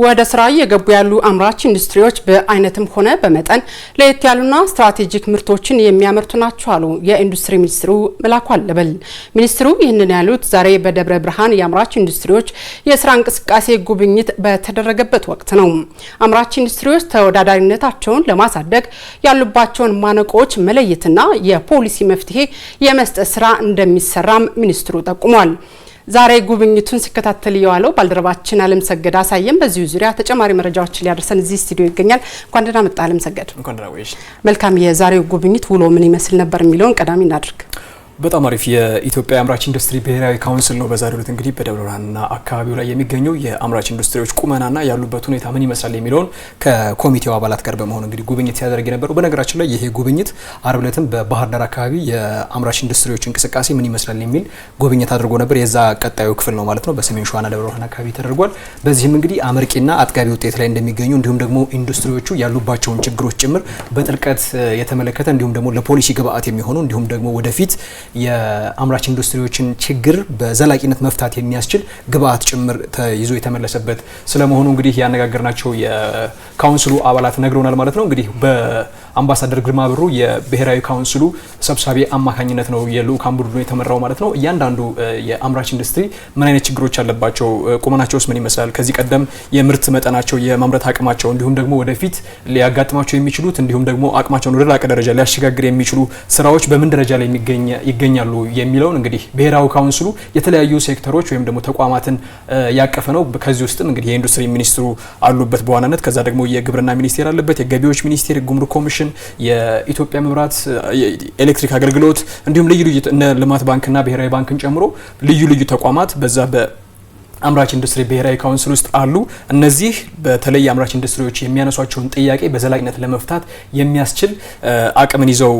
ወደ ስራ እየገቡ ያሉ አምራች ኢንዱስትሪዎች በአይነትም ሆነ በመጠን ለየት ያሉና ስትራቴጂክ ምርቶችን የሚያመርቱ ናቸው አሉ የኢንዱስትሪ ሚኒስትሩ መላኩ አለበል። ሚኒስትሩ ይህንን ያሉት ዛሬ በደብረ ብርሃን የአምራች ኢንዱስትሪዎች የስራ እንቅስቃሴ ጉብኝት በተደረገበት ወቅት ነው። አምራች ኢንዱስትሪዎች ተወዳዳሪነታቸውን ለማሳደግ ያሉባቸውን ማነቆች መለየትና የፖሊሲ መፍትሄ የመስጠት ስራ እንደሚሰራም ሚኒስትሩ ጠቁሟል። ዛሬ ጉብኝቱን ሲከታተል የዋለው ባልደረባችን አለም ሰገድ አሳየም በዚሁ ዙሪያ ተጨማሪ መረጃዎችን ሊያደርሰን እዚህ ስቱዲዮ ይገኛል። እንኳን ደህና መጣ አለም ሰገድ። መልካም። የዛሬው ጉብኝት ውሎ ምን ይመስል ነበር የሚለውን ቀዳሚ እናድርግ። በጣም አሪፍ። የኢትዮጵያ አምራች ኢንዱስትሪ ብሔራዊ ካውንስል ነው በዛሬው ዕለት እንግዲህ በደብረ ብርሃንና አካባቢው ላይ የሚገኘው የአምራች ኢንዱስትሪዎች ቁመናና ያሉበት ሁኔታ ምን ይመስላል የሚለውን ከኮሚቴው አባላት ጋር በመሆን እንግዲህ ጉብኝት ሲያደርግ የነበረው። በነገራችን ላይ ይሄ ጉብኝት አርብ ዕለትም በባህር ዳር አካባቢ የአምራች ኢንዱስትሪዎች እንቅስቃሴ ምን ይመስላል የሚል ጉብኝት አድርጎ ነበር። የዛ ቀጣዩ ክፍል ነው ማለት ነው። በሰሜን ሸዋና ደብረ ብርሃን አካባቢ ተደርጓል። በዚህም እንግዲህ አመርቂና አጥጋቢ ውጤት ላይ እንደሚገኙ እንዲሁም ደግሞ ኢንዱስትሪዎቹ ያሉባቸውን ችግሮች ጭምር በጥልቀት የተመለከተ እንዲሁም ደግሞ ለፖሊሲ ግብአት የሚሆኑ እንዲሁም ደግሞ ወደፊት አምራች ኢንዱስትሪዎችን ችግር በዘላቂነት መፍታት የሚያስችል ግብአት ጭምር ተይዞ የተመለሰበት ስለመሆኑ እንግዲህ ያነጋገርናቸው የካውንስሉ አባላት ነግረውናል ማለት ነው። እንግዲህ በአምባሳደር ግርማ ብሩ የብሔራዊ ካውንስሉ ሰብሳቢ አማካኝነት ነው የልኡካን ቡድኑ የተመራው ማለት ነው። እያንዳንዱ የአምራች ኢንዱስትሪ ምን አይነት ችግሮች አለባቸው፣ ቁመናቸውስ ምን ይመስላል፣ ከዚህ ቀደም የምርት መጠናቸው፣ የማምረት አቅማቸው እንዲሁም ደግሞ ወደፊት ሊያጋጥማቸው የሚችሉት እንዲሁም ደግሞ አቅማቸውን ወደ ላቀ ደረጃ ሊያሸጋግር የሚችሉ ስራዎች በምን ደረጃ ላይ ይገኛሉ የሚለውን እንግዲህ ብሔራዊ ካውንስሉ የተለያዩ ሴክተሮች ወይም ደግሞ ተቋማትን ያቀፈ ነው። ከዚህ ውስጥም እንግዲህ የኢንዱስትሪ ሚኒስትሩ አሉበት በዋናነት። ከዛ ደግሞ የግብርና ሚኒስቴር አለበት፣ የገቢዎች ሚኒስቴር፣ ጉምሩክ ኮሚሽን፣ የኢትዮጵያ መብራት፣ ኤሌክትሪክ አገልግሎት እንዲሁም ልዩ ልዩ ልማት ባንክና ብሔራዊ ባንክን ጨምሮ ልዩ ልዩ ተቋማት በዛ አምራች ኢንዱስትሪ ብሔራዊ ካውንስል ውስጥ አሉ። እነዚህ በተለይ አምራች ኢንዱስትሪዎች የሚያነሷቸውን ጥያቄ በዘላቂነት ለመፍታት የሚያስችል አቅምን ይዘው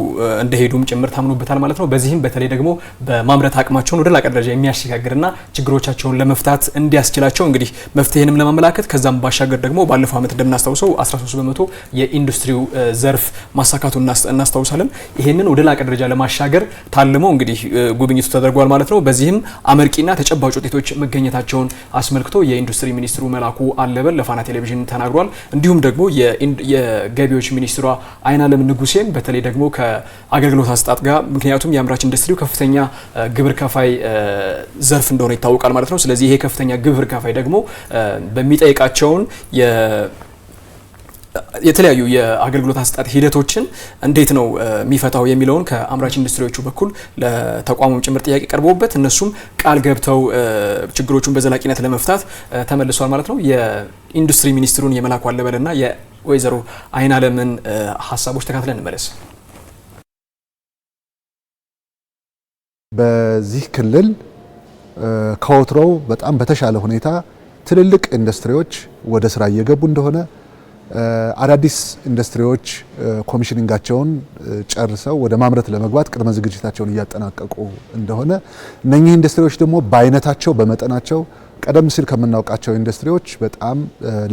እንደሄዱም ጭምር ታምኖበታል ማለት ነው። በዚህም በተለይ ደግሞ በማምረት አቅማቸውን ወደ ላቀ ደረጃ የሚያሸጋግርና ችግሮቻቸውን ለመፍታት እንዲያስችላቸው እንግዲህ መፍትሄንም ለማመላከት ከዛም ባሻገር ደግሞ ባለፈው ዓመት እንደምናስታውሰው 13% የኢንዱስትሪው ዘርፍ ማሳካቱን እናስታውሳለን። ይሄንን ወደ ላቀ ደረጃ ለማሻገር ታልሞ እንግዲህ ጉብኝቱ ተደርጓል ማለት ነው። በዚህም አመርቂና ተጨባጭ ውጤቶች መገኘታቸውን አስመልክቶ የኢንዱስትሪ ሚኒስትሩ መላኩ አለበል ለፋና ቴሌቪዥን ተናግሯል። እንዲሁም ደግሞ የገቢዎች ሚኒስትሯ አይናለም ንጉሴም በተለይ ደግሞ ከአገልግሎት አሰጣጥ ጋር ምክንያቱም የአምራች ኢንዱስትሪው ከፍተኛ ግብር ከፋይ ዘርፍ እንደሆነ ይታወቃል ማለት ነው። ስለዚህ ይሄ ከፍተኛ ግብር ከፋይ ደግሞ በሚጠይቃቸውን የተለያዩ የአገልግሎት አሰጣጥ ሂደቶችን እንዴት ነው የሚፈታው የሚለውን ከአምራች ኢንዱስትሪዎቹ በኩል ለተቋሙም ጭምር ጥያቄ ቀርቦበት እነሱም ቃል ገብተው ችግሮቹን በዘላቂነት ለመፍታት ተመልሷል ማለት ነው። የኢንዱስትሪ ሚኒስትሩን የመላኩ አለበልና የወይዘሮ አይናለምን ሀሳቦች ተካትለን እንመለስ። በዚህ ክልል ከወትሮው በጣም በተሻለ ሁኔታ ትልልቅ ኢንዱስትሪዎች ወደ ስራ እየገቡ እንደሆነ አዳዲስ ኢንዱስትሪዎች ኮሚሽኒንጋቸውን ጨርሰው ወደ ማምረት ለመግባት ቅድመ ዝግጅታቸውን እያጠናቀቁ እንደሆነ እነኚህ ኢንዱስትሪዎች ደግሞ በአይነታቸው በመጠናቸው ቀደም ሲል ከምናውቃቸው ኢንዱስትሪዎች በጣም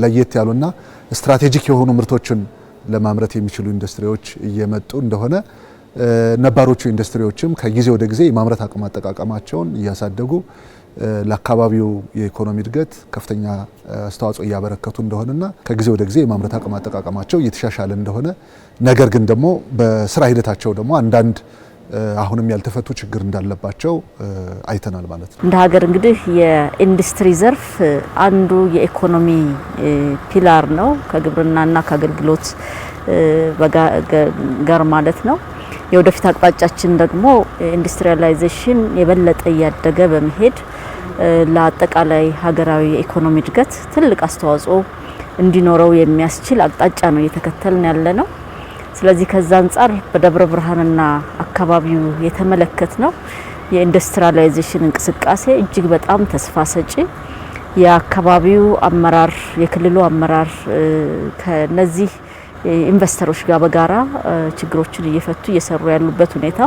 ለየት ያሉና ስትራቴጂክ የሆኑ ምርቶችን ለማምረት የሚችሉ ኢንዱስትሪዎች እየመጡ እንደሆነ ነባሮቹ ኢንዱስትሪዎችም ከጊዜ ወደ ጊዜ የማምረት አቅም አጠቃቀማቸውን እያሳደጉ ለአካባቢው የኢኮኖሚ እድገት ከፍተኛ አስተዋጽኦ እያበረከቱ እንደሆነና ከጊዜ ወደ ጊዜ የማምረት አቅም አጠቃቀማቸው እየተሻሻለ እንደሆነ ነገር ግን ደግሞ በስራ ሂደታቸው ደግሞ አንዳንድ አሁንም ያልተፈቱ ችግር እንዳለባቸው አይተናል ማለት ነው። እንደ ሀገር እንግዲህ የኢንዱስትሪ ዘርፍ አንዱ የኢኮኖሚ ፒላር ነው፣ ከግብርናና ከአገልግሎት ጋር ማለት ነው። የወደፊት አቅጣጫችን ደግሞ ኢንዱስትሪያላይዜሽን የበለጠ እያደገ በመሄድ ለአጠቃላይ ሀገራዊ የኢኮኖሚ እድገት ትልቅ አስተዋጽኦ እንዲኖረው የሚያስችል አቅጣጫ ነው እየተከተልን ያለ ነው። ስለዚህ ከዛ አንጻር በደብረ ብርሃንና አካባቢው የተመለከት ነው የኢንዱስትሪያላይዜሽን እንቅስቃሴ እጅግ በጣም ተስፋ ሰጪ፣ የአካባቢው አመራር የክልሉ አመራር ከነዚህ ኢንቨስተሮች ጋር በጋራ ችግሮችን እየፈቱ እየሰሩ ያሉበት ሁኔታ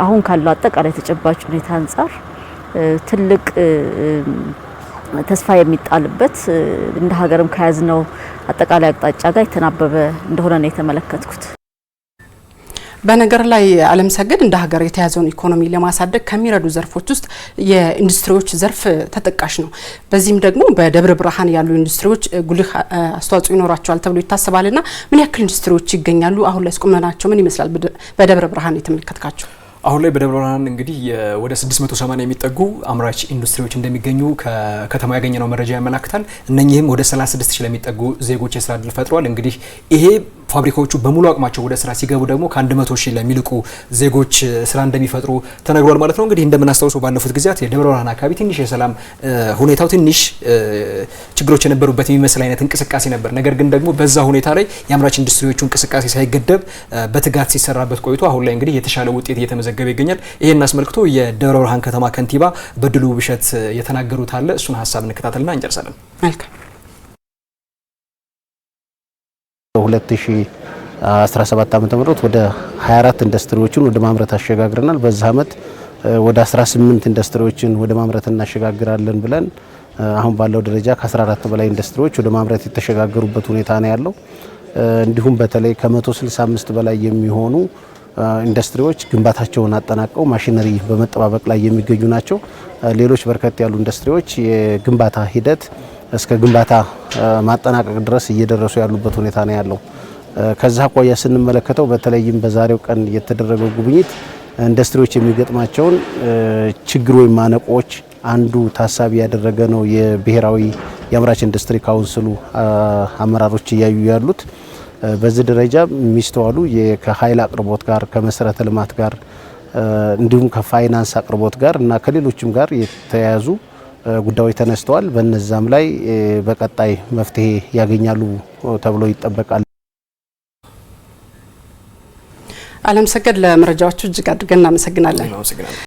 አሁን ካለው አጠቃላይ ተጨባጭ ሁኔታ አንጻር ትልቅ ተስፋ የሚጣልበት እንደ ሀገርም ከያዝነው አጠቃላይ አቅጣጫ ጋር የተናበበ እንደሆነ ነው የተመለከትኩት። በነገር ላይ ዓለም ሰገድ እንደ ሀገር የተያዘውን ኢኮኖሚ ለማሳደግ ከሚረዱ ዘርፎች ውስጥ የኢንዱስትሪዎች ዘርፍ ተጠቃሽ ነው። በዚህም ደግሞ በደብረ ብርሃን ያሉ ኢንዱስትሪዎች ጉልህ አስተዋጽኦ ይኖራቸዋል ተብሎ ይታሰባልና ምን ያክል ኢንዱስትሪዎች ይገኛሉ? አሁን ላይ ቁመናቸው ምን ይመስላል? በደብረ ብርሃን የተመለከትካቸው? አሁን ላይ በደብረ ብርሃን እንግዲህ ወደ 680 የሚጠጉ አምራች ኢንዱስትሪዎች እንደሚገኙ ከከተማ ያገኘነው መረጃ ያመላክታል። እነኚህም ወደ 36000 ለሚጠጉ ዜጎች የስራ እድል ፈጥሯል። እንግዲህ ይሄ ፋብሪካዎቹ በሙሉ አቅማቸው ወደ ስራ ሲገቡ ደግሞ ከ100,000 ለሚልቁ ዜጎች ስራ እንደሚፈጥሩ ተነግሯል ማለት ነው። እንግዲህ እንደምናስታውሰው ባለፉት ጊዜያት የደብረ ብርሃን አካባቢ ትንሽ የሰላም ሁኔታው ትንሽ ችግሮች የነበሩበት የሚመስል አይነት እንቅስቃሴ ነበር። ነገር ግን ደግሞ በዛ ሁኔታ ላይ የአምራች ኢንዱስትሪዎቹ እንቅስቃሴ ሳይገደብ በትጋት ሲሰራበት ቆይቶ አሁን ላይ እንግዲህ የተሻለ ውጤት እየተመዘገበ ይገኛል። ይሄን አስመልክቶ የደብረ ብርሃን ከተማ ከንቲባ በድሉ ብሸት የተናገሩት አለ። እሱን ሀሳብ እንከታተልና እንጨርሳለን። መልካም 2017 ዓ.ም ወደ 24 ኢንዱስትሪዎችን ወደ ማምረት አሸጋግረናል። በዛ አመት ወደ 18 ኢንዱስትሪዎችን ወደ ማምረት እናሸጋግራለን ብለን አሁን ባለው ደረጃ ከ14 በላይ ኢንዱስትሪዎች ወደ ማምረት የተሸጋገሩበት ሁኔታ ነው ያለው። እንዲሁም በተለይ ከ165 በላይ የሚሆኑ ኢንዱስትሪዎች ግንባታቸውን አጠናቀው ማሽነሪ በመጠባበቅ ላይ የሚገኙ ናቸው። ሌሎች በርከት ያሉ ኢንዱስትሪዎች የግንባታ ሂደት እስከ ግንባታ ማጠናቀቅ ድረስ እየደረሱ ያሉበት ሁኔታ ነው ያለው። ከዛ አኳያ ስንመለከተው በተለይም በዛሬው ቀን የተደረገው ጉብኝት ኢንዱስትሪዎች የሚገጥማቸውን ችግር ወይም ማነቆች አንዱ ታሳቢ ያደረገ ነው። የብሔራዊ የአምራች ኢንዱስትሪ ካውንስሉ አመራሮች እያዩ ያሉት በዚህ ደረጃ የሚስተዋሉ ከኃይል አቅርቦት ጋር ከመሰረተ ልማት ጋር እንዲሁም ከፋይናንስ አቅርቦት ጋር እና ከሌሎችም ጋር የተያያዙ ጉዳዮች ተነስተዋል። በነዛም ላይ በቀጣይ መፍትሄ ያገኛሉ ተብሎ ይጠበቃል። ዓለም ሰገድ ለመረጃዎቹ እጅግ አድርገን እናመሰግናለን።